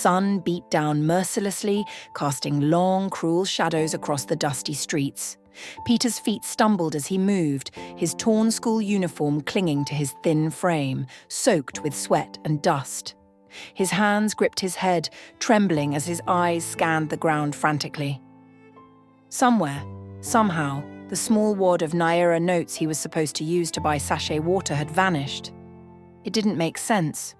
sun beat down mercilessly, casting long, cruel shadows across the dusty streets. Peter's feet stumbled as he moved, his torn school uniform clinging to his thin frame, soaked with sweat and dust. His hands gripped his head, trembling as his eyes scanned the ground frantically. Somewhere, somehow, the small wad of Naira notes he was supposed to use to buy sachet water had vanished. It didn't make sense.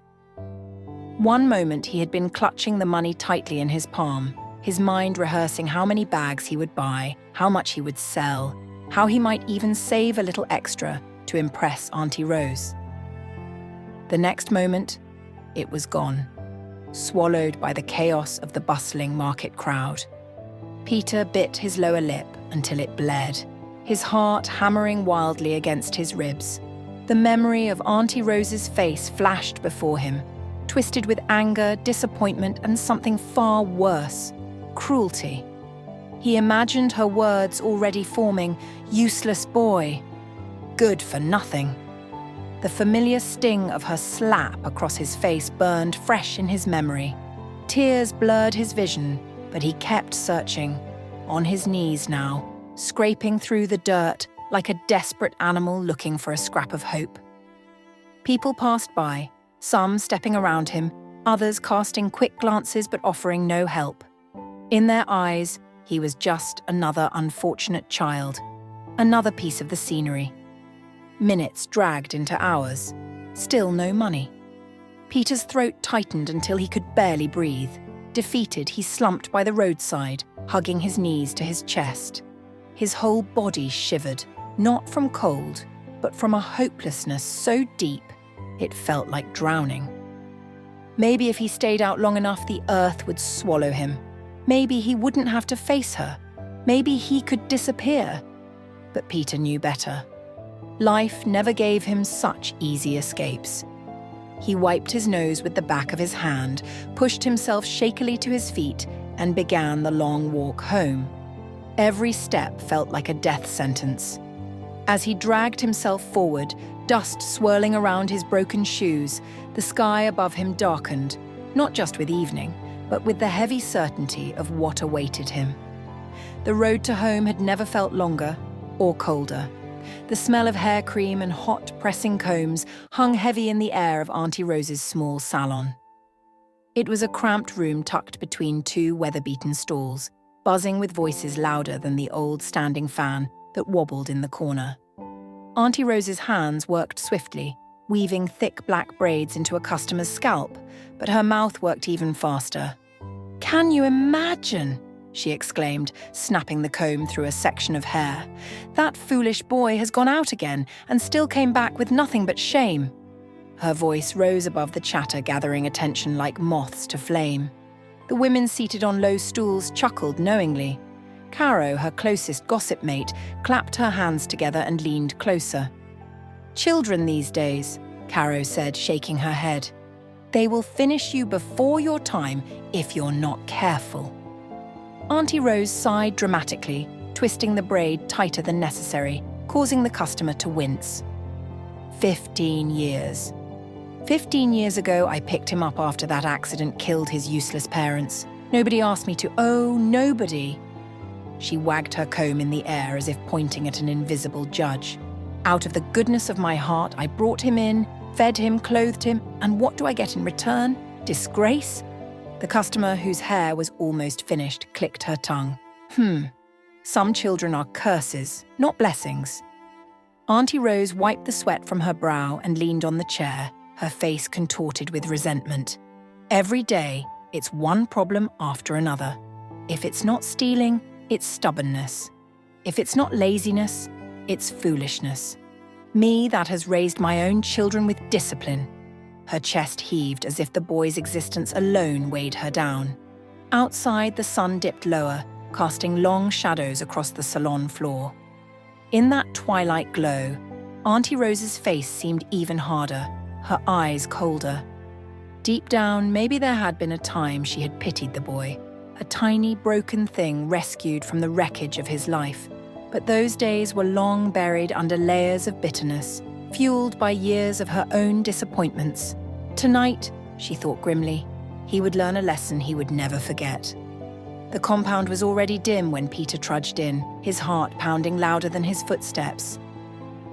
One moment he had been clutching the money tightly in his palm, his mind rehearsing how many bags he would buy, how much he would sell, how he might even save a little extra to impress Auntie Rose. The next moment, it was gone, swallowed by the chaos of the bustling market crowd. Peter bit his lower lip until it bled, his heart hammering wildly against his ribs. The memory of Auntie Rose's face flashed before him, twisted with anger, disappointment, and something far worse, cruelty. He imagined her words already forming, "Useless boy, good for nothing." The familiar sting of her slap across his face burned fresh in his memory. Tears blurred his vision, but he kept searching, on his knees now, scraping through the dirt like a desperate animal looking for a scrap of hope. People passed by, some stepping around him, others casting quick glances but offering no help. In their eyes, he was just another unfortunate child, another piece of the scenery. Minutes dragged into hours, still no money. Peter's throat tightened until he could barely breathe. Defeated, he slumped by the roadside, hugging his knees to his chest. His whole body shivered, not from cold, but from a hopelessness so deep it felt like drowning. Maybe if he stayed out long enough, the earth would swallow him. Maybe he wouldn't have to face her. Maybe he could disappear. But Peter knew better. Life never gave him such easy escapes. He wiped his nose with the back of his hand, pushed himself shakily to his feet, and began the long walk home. Every step felt like a death sentence. As he dragged himself forward, dust swirling around his broken shoes, the sky above him darkened, not just with evening, but with the heavy certainty of what awaited him. The road to home had never felt longer or colder. The smell of hair cream and hot, pressing combs hung heavy in the air of Auntie Rose's small salon. It was a cramped room tucked between two weather-beaten stalls, buzzing with voices louder than the old standing fan that wobbled in the corner. Auntie Rose's hands worked swiftly, weaving thick black braids into a customer's scalp, but her mouth worked even faster. "Can you imagine?" she exclaimed, snapping the comb through a section of hair. "That foolish boy has gone out again and still came back with nothing but shame." Her voice rose above the chatter gathering attention like moths to flame. The women seated on low stools chuckled knowingly. Caro, her closest gossip mate, clapped her hands together and leaned closer. "Children these days," Caro said, shaking her head. "They will finish you before your time if you're not careful." Auntie Rose sighed dramatically, twisting the braid tighter than necessary, causing the customer to wince. 15 years. 15 years ago, I picked him up after that accident killed his useless parents. Nobody asked me to. Oh, nobody. She wagged her comb in the air as if pointing at an invisible judge. Out of the goodness of my heart, I brought him in, fed him, clothed him, and what do I get in return? Disgrace? The customer, whose hair was almost finished, clicked her tongue. Some children are curses, not blessings. Auntie Rose wiped the sweat from her brow and leaned on the chair, her face contorted with resentment. Every day, it's one problem after another. If it's not stealing, it's stubbornness. If it's not laziness, it's foolishness. Me that has raised my own children with discipline. Her chest heaved as if the boy's existence alone weighed her down. Outside, the sun dipped lower, casting long shadows across the salon floor. In that twilight glow, Auntie Rose's face seemed even harder, her eyes colder. Deep down, maybe there had been a time she had pitied the boy, a tiny, broken thing rescued from the wreckage of his life. But those days were long buried under layers of bitterness, fueled by years of her own disappointments. Tonight, she thought grimly, He would learn a lesson he would never forget. The compound was already dim when Peter trudged in, his heart pounding louder than his footsteps.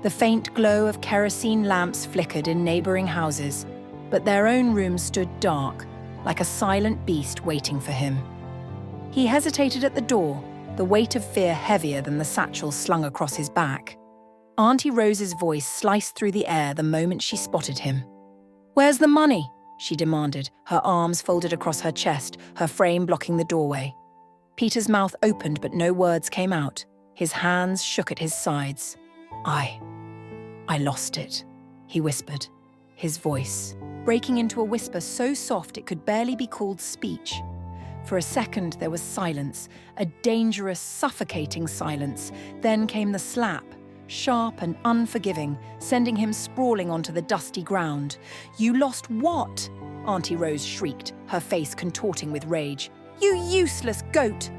The faint glow of kerosene lamps flickered in neighboring houses, but their own room stood dark, like a silent beast waiting for him. He hesitated at the door, the weight of fear heavier than the satchel slung across his back. Auntie Rose's voice sliced through the air the moment she spotted him. "Where's the money?" she demanded, her arms folded across her chest, her frame blocking the doorway. Peter's mouth opened, but no words came out. His hands shook at his sides. I lost it," he whispered, his voice breaking into a whisper so soft it could barely be called speech. For a second there was silence, a dangerous, suffocating silence. Then came the slap, sharp and unforgiving, sending him sprawling onto the dusty ground. "You lost what?" Auntie Rose shrieked, her face contorting with rage. "You useless goat!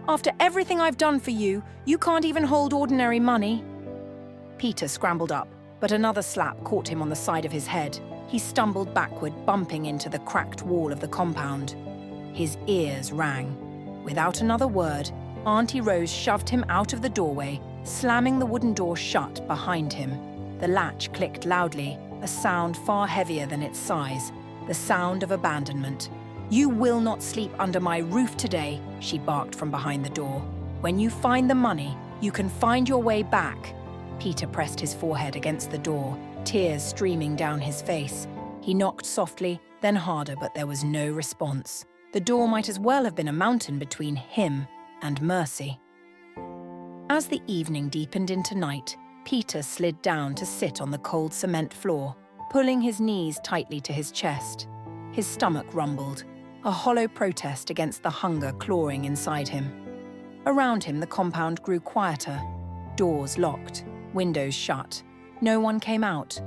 After everything I've done for you, you can't even hold ordinary money." Peter scrambled up, but another slap caught him on the side of his head. He stumbled backward, bumping into the cracked wall of the compound. His ears rang. Without another word, Auntie Rose shoved him out of the doorway, slamming the wooden door shut behind him. The latch clicked loudly, a sound far heavier than its size, the sound of abandonment. "You will not sleep under my roof today," she barked from behind the door. "When you find the money, you can find your way back." Peter pressed his forehead against the door, tears streaming down his face. He knocked softly, then harder, but there was no response. The door might as well have been a mountain between him and mercy. As the evening deepened into night, Peter slid down to sit on the cold cement floor, pulling his knees tightly to his chest. His stomach rumbled, a hollow protest against the hunger clawing inside him. Around him, the compound grew quieter. Doors locked, windows shut. No one came out.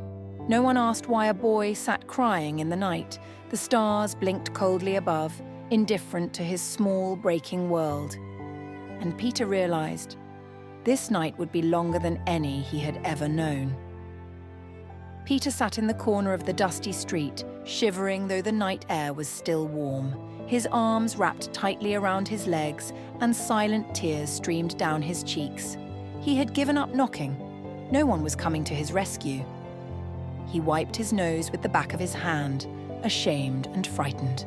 No one asked why a boy sat crying in the night. The stars blinked coldly above, indifferent to his small, breaking world. And Peter realized this night would be longer than any he had ever known. Peter sat in the corner of the dusty street, shivering though the night air was still warm, his arms wrapped tightly around his legs, and silent tears streamed down his cheeks. He had given up knocking. No one was coming to his rescue. He wiped his nose with the back of his hand, ashamed and frightened.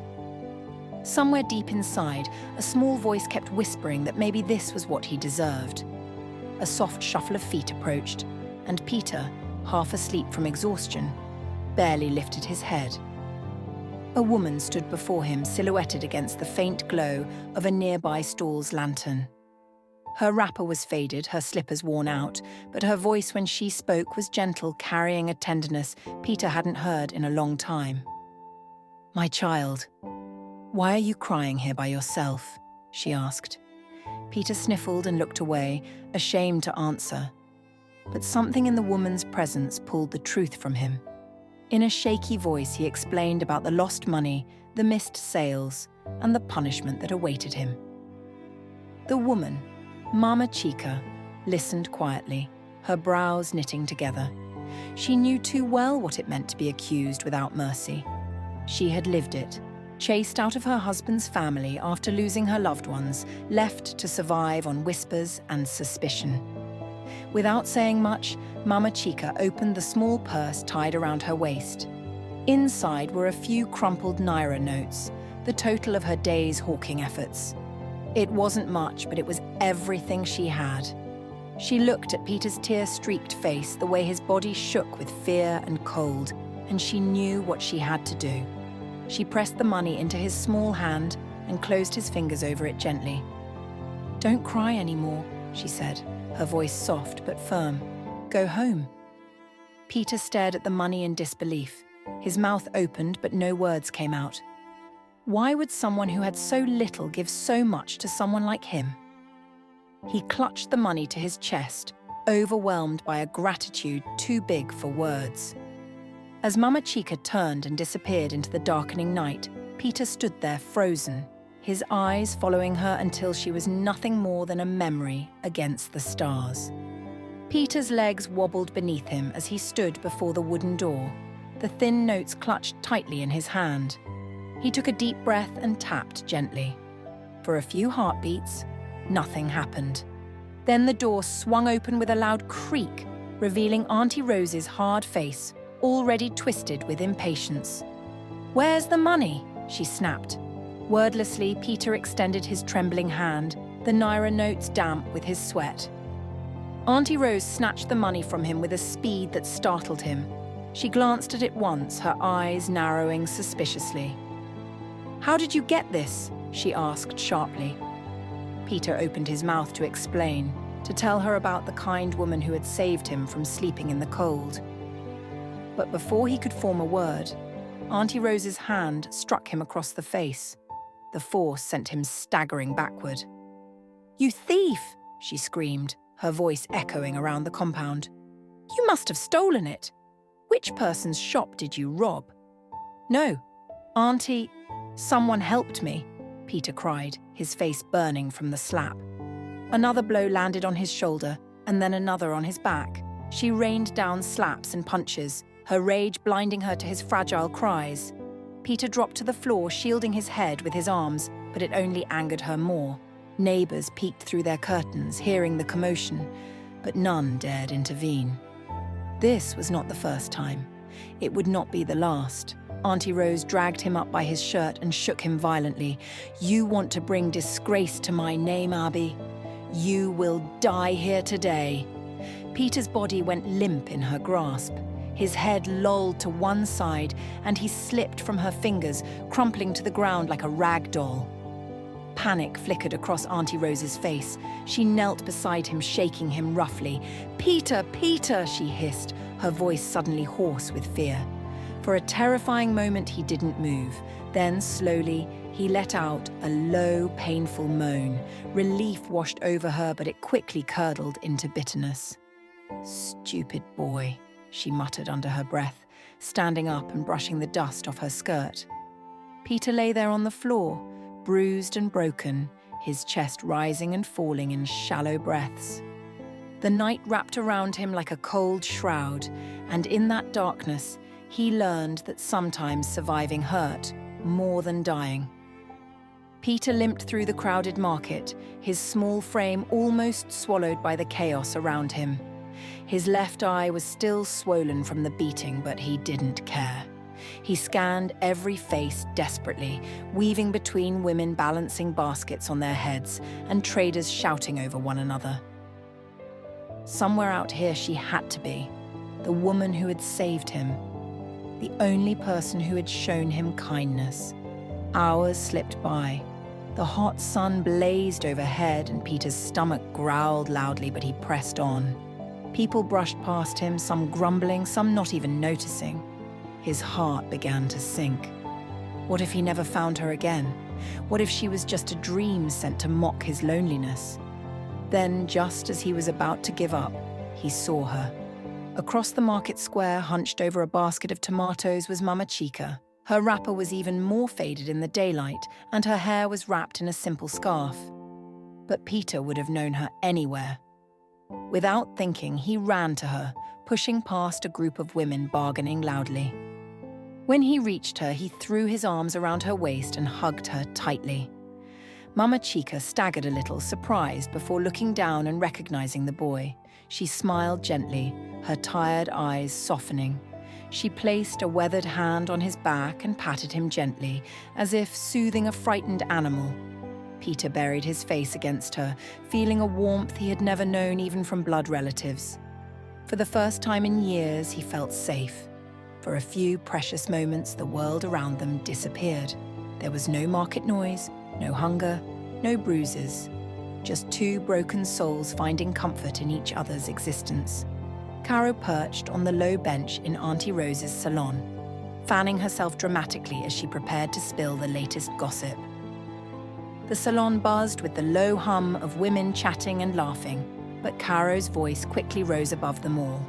Somewhere deep inside, a small voice kept whispering that maybe this was what he deserved. A soft shuffle of feet approached, and Peter, half asleep from exhaustion, barely lifted his head. A woman stood before him, silhouetted against the faint glow of a nearby stall's lantern. Her wrapper was faded, her slippers worn out, but her voice when she spoke was gentle, carrying a tenderness Peter hadn't heard in a long time. "My child, why are you crying here by yourself?" she asked. Peter sniffled and looked away, ashamed to answer. But something in the woman's presence pulled the truth from him. In a shaky voice, he explained about the lost money, the missed sales, and the punishment that awaited him. The woman, Mama Chica, listened quietly, her brows knitting together. She knew too well what it meant to be accused without mercy. She had lived it, chased out of her husband's family after losing her loved ones, left to survive on whispers and suspicion. Without saying much, Mama Chica opened the small purse tied around her waist. Inside were a few crumpled naira notes, the total of her day's hawking efforts. It wasn't much, but it was everything she had. She looked at Peter's tear-streaked face, the way his body shook with fear and cold, and she knew what she had to do. She pressed the money into his small hand and closed his fingers over it gently. "Don't cry anymore," she said, her voice soft but firm. "Go home." Peter stared at the money in disbelief. His mouth opened, but no words came out. Why would someone who had so little give so much to someone like him? He clutched the money to his chest, overwhelmed by a gratitude too big for words. As Mama Chica turned and disappeared into the darkening night, Peter stood there frozen, his eyes following her until she was nothing more than a memory against the stars. Peter's legs wobbled beneath him as he stood before the wooden door, the thin notes clutched tightly in his hand. He took a deep breath and tapped gently. For a few heartbeats, nothing happened. Then the door swung open with a loud creak, revealing Auntie Rose's hard face, already twisted with impatience. "Where's the money?" she snapped. Wordlessly, Peter extended his trembling hand, the Naira notes damp with his sweat. Auntie Rose snatched the money from him with a speed that startled him. She glanced at it once, her eyes narrowing suspiciously. "How did you get this?" she asked sharply. Peter opened his mouth to explain, to tell her about the kind woman who had saved him from sleeping in the cold. But before he could form a word, Auntie Rose's hand struck him across the face. The force sent him staggering backward. "You thief!" she screamed, her voice echoing around the compound. "You must have stolen it. Which person's shop did you rob?" "No, Auntie, someone helped me," Peter cried, his face burning from the slap. Another blow landed on his shoulder, and then another on his back. She rained down slaps and punches, her rage blinding her to his fragile cries. Peter dropped to the floor, shielding his head with his arms, but it only angered her more. Neighbours peeked through their curtains, hearing the commotion, but none dared intervene. This was not the first time. It would not be the last. Auntie Rose dragged him up by his shirt and shook him violently. "You want to bring disgrace to my name, Abby? You will die here today." Peter's body went limp in her grasp. His head lolled to one side, and he slipped from her fingers, crumpling to the ground like a rag doll. Panic flickered across Auntie Rose's face. She knelt beside him, shaking him roughly. "Peter, Peter," she hissed, her voice suddenly hoarse with fear. For a terrifying moment, he didn't move. Then, slowly, he let out a low, painful moan. Relief washed over her, but it quickly curdled into bitterness. "Stupid boy," she muttered under her breath, standing up and brushing the dust off her skirt. Peter lay there on the floor, bruised and broken, his chest rising and falling in shallow breaths. The night wrapped around him like a cold shroud, and in that darkness, he learned that sometimes surviving hurt more than dying. Peter limped through the crowded market, his small frame almost swallowed by the chaos around him. His left eye was still swollen from the beating, but he didn't care. He scanned every face desperately, weaving between women balancing baskets on their heads and traders shouting over one another. Somewhere out here she had to be, the woman who had saved him, the only person who had shown him kindness. Hours slipped by. The hot sun blazed overhead and Peter's stomach growled loudly, but he pressed on. People brushed past him, some grumbling, some not even noticing. His heart began to sink. What if he never found her again? What if she was just a dream sent to mock his loneliness? Then, just as he was about to give up, he saw her. Across the market square, hunched over a basket of tomatoes, was Mama Chica. Her wrapper was even more faded in the daylight, and her hair was wrapped in a simple scarf. But Peter would have known her anywhere. Without thinking, he ran to her, pushing past a group of women bargaining loudly. When he reached her, he threw his arms around her waist and hugged her tightly. Mama Chica staggered a little, surprised, before looking down and recognizing the boy. She smiled gently, her tired eyes softening. She placed a weathered hand on his back and patted him gently, as if soothing a frightened animal. Peter buried his face against her, feeling a warmth he had never known even from blood relatives. For the first time in years, he felt safe. For a few precious moments, the world around them disappeared. There was no market noise, no hunger, no bruises. Just two broken souls finding comfort in each other's existence. Caro perched on the low bench in Auntie Rose's salon, fanning herself dramatically as she prepared to spill the latest gossip. The salon buzzed with the low hum of women chatting and laughing, but Caro's voice quickly rose above them all.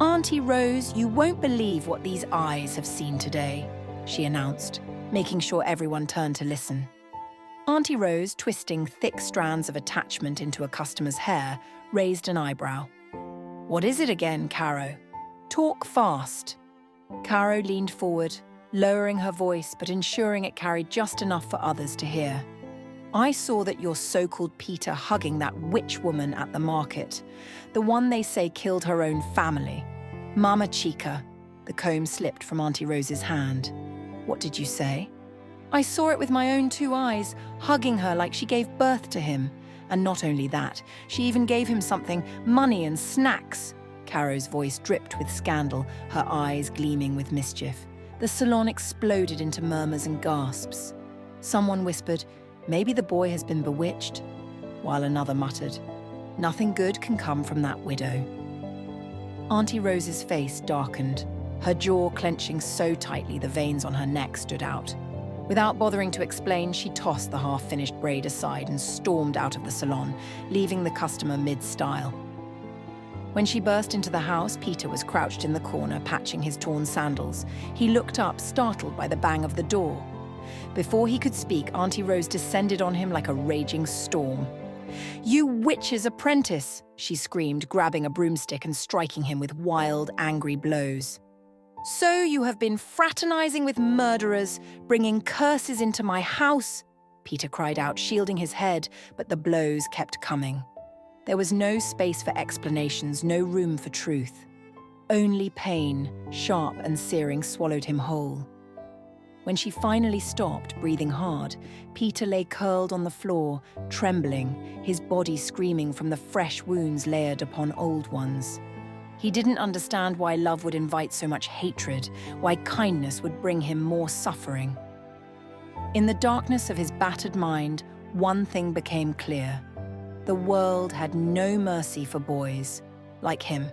"Auntie Rose, you won't believe what these eyes have seen today," she announced, making sure everyone turned to listen. Auntie Rose, twisting thick strands of attachment into a customer's hair, raised an eyebrow. "What is it again, Caro? Talk fast." Caro leaned forward, lowering her voice but ensuring it carried just enough for others to hear. I saw that your so-called Peter hugging that witch woman at the market, the one they say killed her own family. Mama Chica. The comb slipped from Auntie Rose's hand. What did you say? I saw it with my own 2 eyes, hugging her like she gave birth to him. And not only that, she even gave him something, money and snacks. Caro's voice dripped with scandal, her eyes gleaming with mischief. The salon exploded into murmurs and gasps. Someone whispered, "Maybe the boy has been bewitched," while another muttered, "Nothing good can come from that widow." Auntie Rose's face darkened, her jaw clenching so tightly the veins on her neck stood out. Without bothering to explain, she tossed the half-finished braid aside and stormed out of the salon, leaving the customer mid-style. When she burst into the house, Peter was crouched in the corner, patching his torn sandals. He looked up, startled by the bang of the door. Before he could speak, Auntie Rose descended on him like a raging storm. "You witch's apprentice!" she screamed, grabbing a broomstick and striking him with wild, angry blows. "So you have been fraternizing with murderers, bringing curses into my house," Peter cried out, shielding his head, but the blows kept coming. There was no space for explanations, no room for truth. Only pain, sharp and searing, swallowed him whole. When she finally stopped, breathing hard, Peter lay curled on the floor, trembling, his body screaming from the fresh wounds layered upon old ones. He didn't understand why love would invite so much hatred, why kindness would bring him more suffering. In the darkness of his battered mind, one thing became clear. The world had no mercy for boys like him.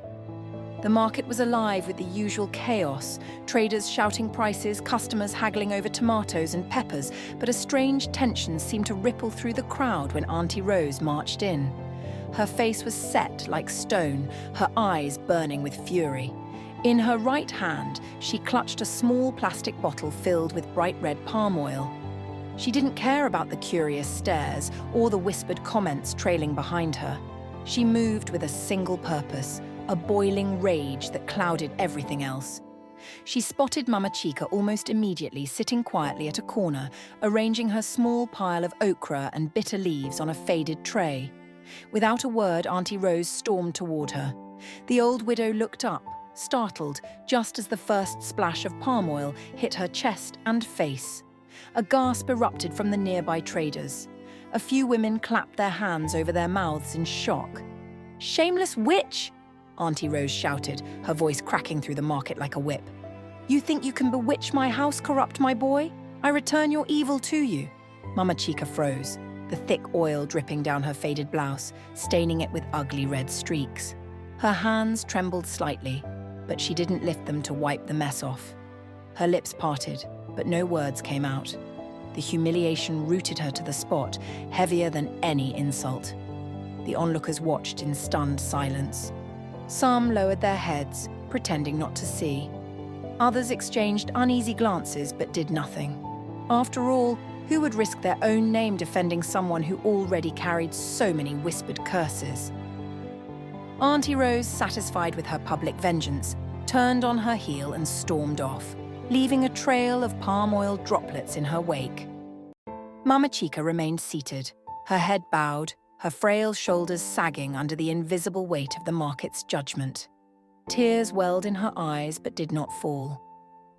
The market was alive with the usual chaos, traders shouting prices, customers haggling over tomatoes and peppers, but a strange tension seemed to ripple through the crowd when Auntie Rose marched in. Her face was set like stone, her eyes burning with fury. In her right hand, she clutched a small plastic bottle filled with bright red palm oil. She didn't care about the curious stares or the whispered comments trailing behind her. She moved with a single purpose, a boiling rage that clouded everything else. She spotted Mama Chica almost immediately, sitting quietly at a corner, arranging her small pile of okra and bitter leaves on a faded tray. Without a word, Auntie Rose stormed toward her. The old widow looked up, startled, just as the first splash of palm oil hit her chest and face. A gasp erupted from the nearby traders. A few women clapped their hands over their mouths in shock. "Shameless witch!" Auntie Rose shouted, her voice cracking through the market like a whip. "You think you can bewitch my house, corrupt my boy? I return your evil to you." Mama Chica froze, the thick oil dripping down her faded blouse, staining it with ugly red streaks. Her hands trembled slightly, but she didn't lift them to wipe the mess off. Her lips parted, but no words came out. The humiliation rooted her to the spot, heavier than any insult. The onlookers watched in stunned silence. Some lowered their heads, pretending not to see. Others exchanged uneasy glances but did nothing. After all, who would risk their own name defending someone who already carried so many whispered curses? Auntie Rose, satisfied with her public vengeance, turned on her heel and stormed off, leaving a trail of palm oil droplets in her wake. Mama Chica remained seated, her head bowed, her frail shoulders sagging under the invisible weight of the market's judgment. Tears welled in her eyes but did not fall.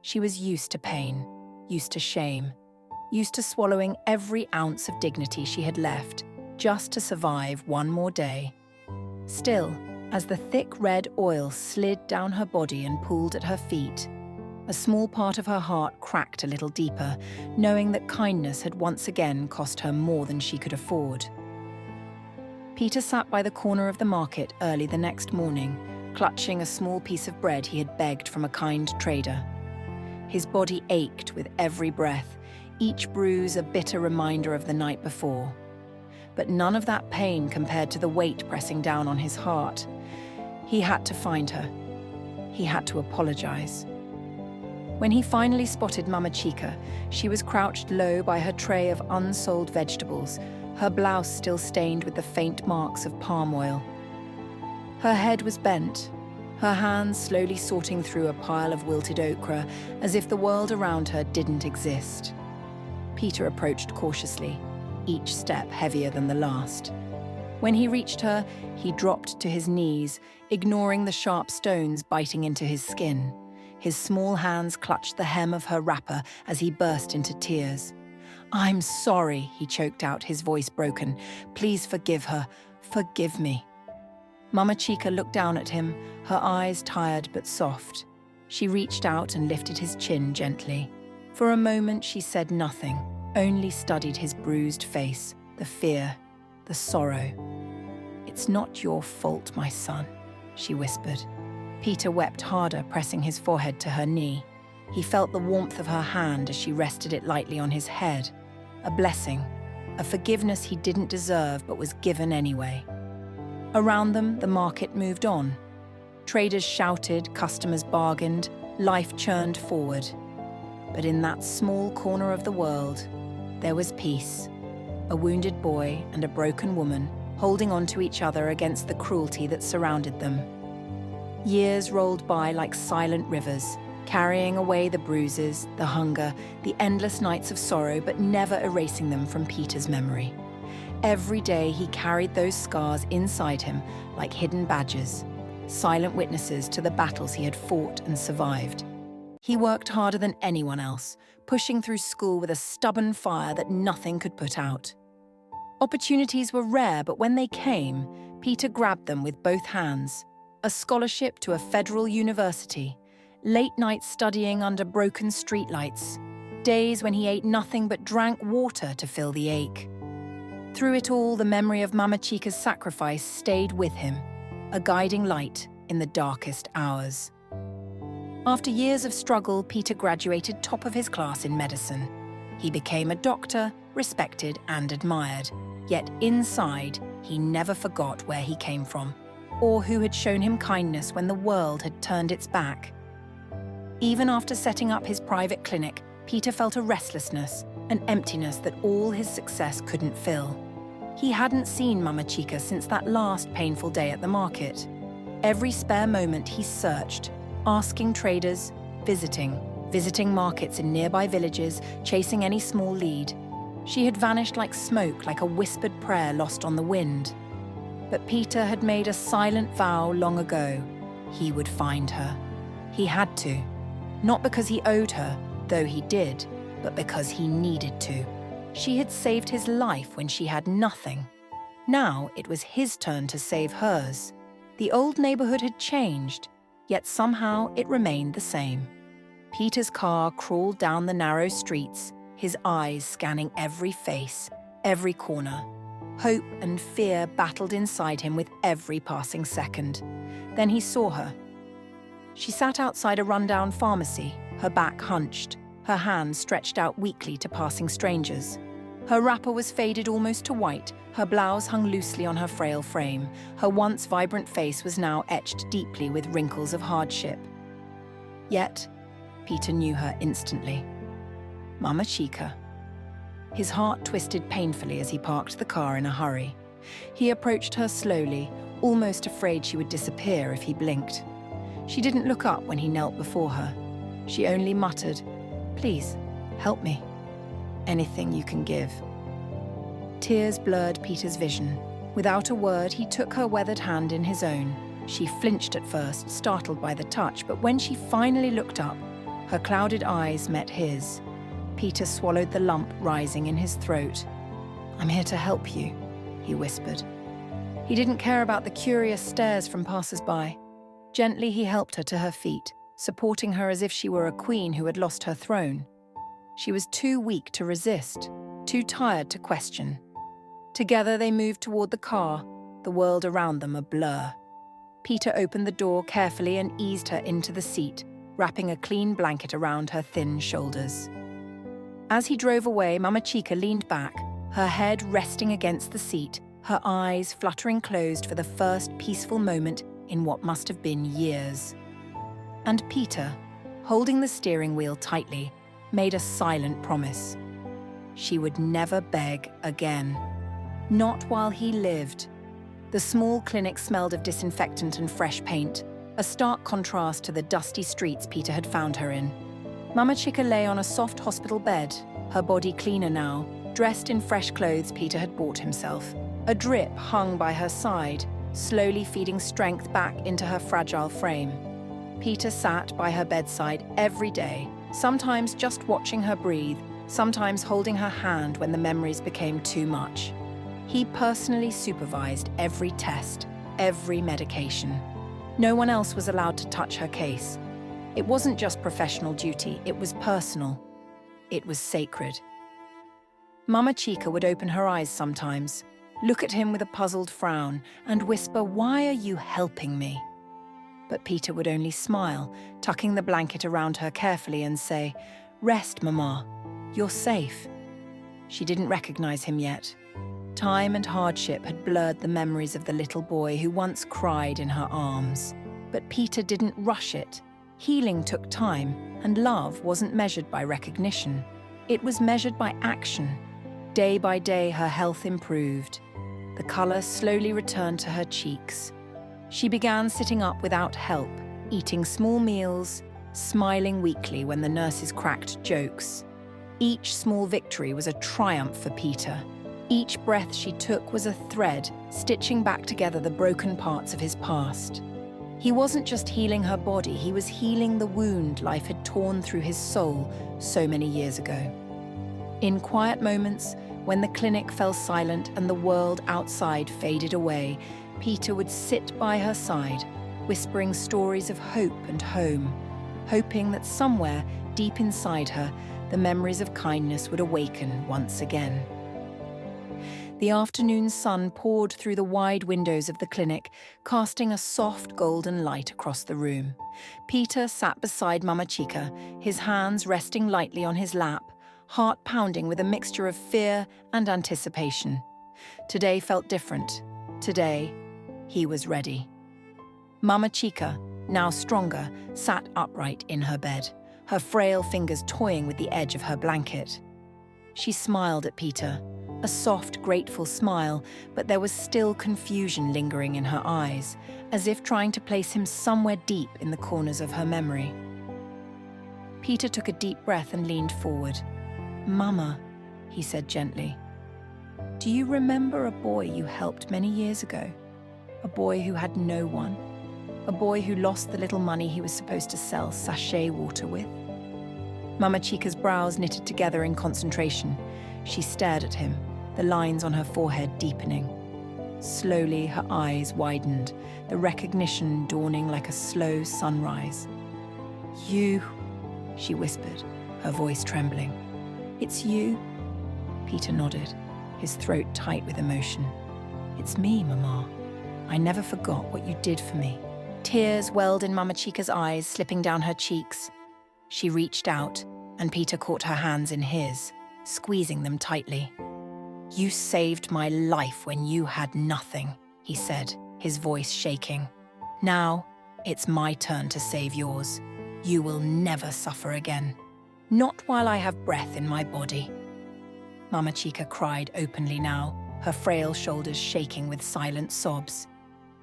She was used to pain, used to shame, used to swallowing every ounce of dignity she had left, just to survive one more day. Still, as the thick red oil slid down her body and pooled at her feet, a small part of her heart cracked a little deeper, knowing that kindness had once again cost her more than she could afford. Peter sat by the corner of the market early the next morning, clutching a small piece of bread he had begged from a kind trader. His body ached with every breath, each bruise a bitter reminder of the night before. But none of that pain compared to the weight pressing down on his heart. He had to find her. He had to apologize. When he finally spotted Mama Chica, she was crouched low by her tray of unsold vegetables, her blouse still stained with the faint marks of palm oil. Her head was bent, her hands slowly sorting through a pile of wilted okra as if the world around her didn't exist. Peter approached cautiously, each step heavier than the last. When he reached her, he dropped to his knees, ignoring the sharp stones biting into his skin. His small hands clutched the hem of her wrapper as he burst into tears. "I'm sorry," he choked out, his voice broken. "Please forgive her. Forgive me." Mama Chica looked down at him, her eyes tired but soft. She reached out and lifted his chin gently. For a moment she said nothing, only studied his bruised face, the fear, the sorrow. "It's not your fault, my son," she whispered. Peter wept harder, pressing his forehead to her knee. He felt the warmth of her hand as she rested it lightly on his head. A blessing, a forgiveness he didn't deserve but was given anyway. Around them, the market moved on. Traders shouted, customers bargained, life churned forward. But in that small corner of the world, there was peace. A wounded boy and a broken woman holding on to each other against the cruelty that surrounded them. Years rolled by like silent rivers, carrying away the bruises, the hunger, the endless nights of sorrow, but never erasing them from Peter's memory. Every day he carried those scars inside him like hidden badges, silent witnesses to the battles he had fought and survived. He worked harder than anyone else, pushing through school with a stubborn fire that nothing could put out. Opportunities were rare, but when they came, Peter grabbed them with both hands. A scholarship to a federal university, late nights studying under broken streetlights, days when he ate nothing but drank water to fill the ache. Through it all, the memory of Mama Chica's sacrifice stayed with him, a guiding light in the darkest hours. After years of struggle, Peter graduated top of his class in medicine. He became a doctor, respected and admired. Yet inside, he never forgot where he came from, or who had shown him kindness when the world had turned its back. Even after setting up his private clinic, Peter felt a restlessness, an emptiness that all his success couldn't fill. He hadn't seen Mama Chica since that last painful day at the market. Every spare moment he searched, asking traders, visiting markets in nearby villages, chasing any small lead. She had vanished like smoke, like a whispered prayer lost on the wind. But Peter had made a silent vow long ago. He would find her. He had to. Not because he owed her, though he did, but because he needed to. She had saved his life when she had nothing. Now it was his turn to save hers. The old neighborhood had changed, yet somehow it remained the same. Peter's car crawled down the narrow streets, his eyes scanning every face, every corner. Hope and fear battled inside him with every passing second. Then he saw her. She sat outside a rundown pharmacy, her back hunched, her hands stretched out weakly to passing strangers. Her wrapper was faded almost to white, her blouse hung loosely on her frail frame. Her once vibrant face was now etched deeply with wrinkles of hardship. Yet, Peter knew her instantly. Mama Chica. His heart twisted painfully as he parked the car in a hurry. He approached her slowly, almost afraid she would disappear if he blinked. She didn't look up when he knelt before her. She only muttered, "Please, help me. Anything you can give." Tears blurred Peter's vision. Without a word, he took her weathered hand in his own. She flinched at first, startled by the touch, but when she finally looked up, her clouded eyes met his. Peter swallowed the lump rising in his throat. "I'm here to help you," he whispered. He didn't care about the curious stares from passers-by. Gently, he helped her to her feet, supporting her as if she were a queen who had lost her throne. She was too weak to resist, too tired to question. Together, they moved toward the car, the world around them a blur. Peter opened the door carefully and eased her into the seat, wrapping a clean blanket around her thin shoulders. As he drove away, Mama Chica leaned back, her head resting against the seat, her eyes fluttering closed for the first peaceful moment in what must have been years. And Peter, holding the steering wheel tightly, made a silent promise. She would never beg again. Not while he lived. The small clinic smelled of disinfectant and fresh paint. a stark contrast to the dusty streets Peter had found her in. Mama Chica lay on a soft hospital bed, her body cleaner now, dressed in fresh clothes Peter had bought himself. A drip hung by her side, slowly feeding strength back into her fragile frame. Peter sat by her bedside every day, sometimes just watching her breathe, sometimes holding her hand when the memories became too much. He personally supervised every test, every medication. No one else was allowed to touch her case. It wasn't just professional duty, it was personal. It was sacred. Mama Chica would open her eyes sometimes, look at him with a puzzled frown, and whisper, "Why are you helping me?" But Peter would only smile, tucking the blanket around her carefully and say, "Rest, Mama. You're safe." She didn't recognize him yet. Time and hardship had blurred the memories of the little boy who once cried in her arms. But Peter didn't rush it. Healing took time, and love wasn't measured by recognition. It was measured by action. Day by day, her health improved. The color slowly returned to her cheeks. She began sitting up without help, eating small meals, smiling weakly when the nurses cracked jokes. Each small victory was a triumph for Peter. Each breath she took was a thread, stitching back together the broken parts of his past. He wasn't just healing her body, he was healing the wound life had torn through his soul so many years ago. In quiet moments, when the clinic fell silent and the world outside faded away, Peter would sit by her side, whispering stories of hope and home, hoping that somewhere deep inside her, the memories of kindness would awaken once again. The afternoon sun poured through the wide windows of the clinic, casting a soft golden light across the room. Peter sat beside Mama Chica, his hands resting lightly on his lap, heart pounding with a mixture of fear and anticipation. Today felt different. Today, he was ready. Mama Chica, now stronger, sat upright in her bed, her frail fingers toying with the edge of her blanket. She smiled at Peter, a soft, grateful smile, but there was still confusion lingering in her eyes, as if trying to place him somewhere deep in the corners of her memory. Peter took a deep breath and leaned forward. "Mama," he said gently, "do you remember a boy you helped many years ago? A boy who had no one? A boy who lost the little money he was supposed to sell sachet water with?" Mama Chica's brows knitted together in concentration. She stared at him, the lines on her forehead deepening. Slowly, her eyes widened, the recognition dawning like a slow sunrise. "You," she whispered, her voice trembling. "It's you?" Peter nodded, his throat tight with emotion. "It's me, Mama. I never forgot what you did for me." Tears welled in Mama Chica's eyes, slipping down her cheeks. She reached out, and Peter caught her hands in his, squeezing them tightly. "You saved my life when you had nothing," he said, his voice shaking. "Now, it's my turn to save yours. You will never suffer again. Not while I have breath in my body." Mama Chica cried openly now, her frail shoulders shaking with silent sobs.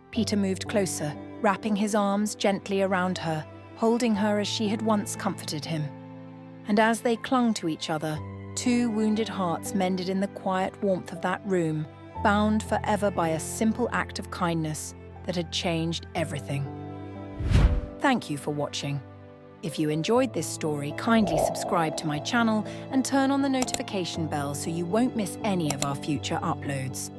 Peter moved closer, wrapping his arms gently around her, holding her as she had once comforted him. And as they clung to each other, two wounded hearts mended in the quiet warmth of that room, bound forever by a simple act of kindness that had changed everything. Thank you for watching. If you enjoyed this story, kindly subscribe to my channel and turn on the notification bell so you won't miss any of our future uploads.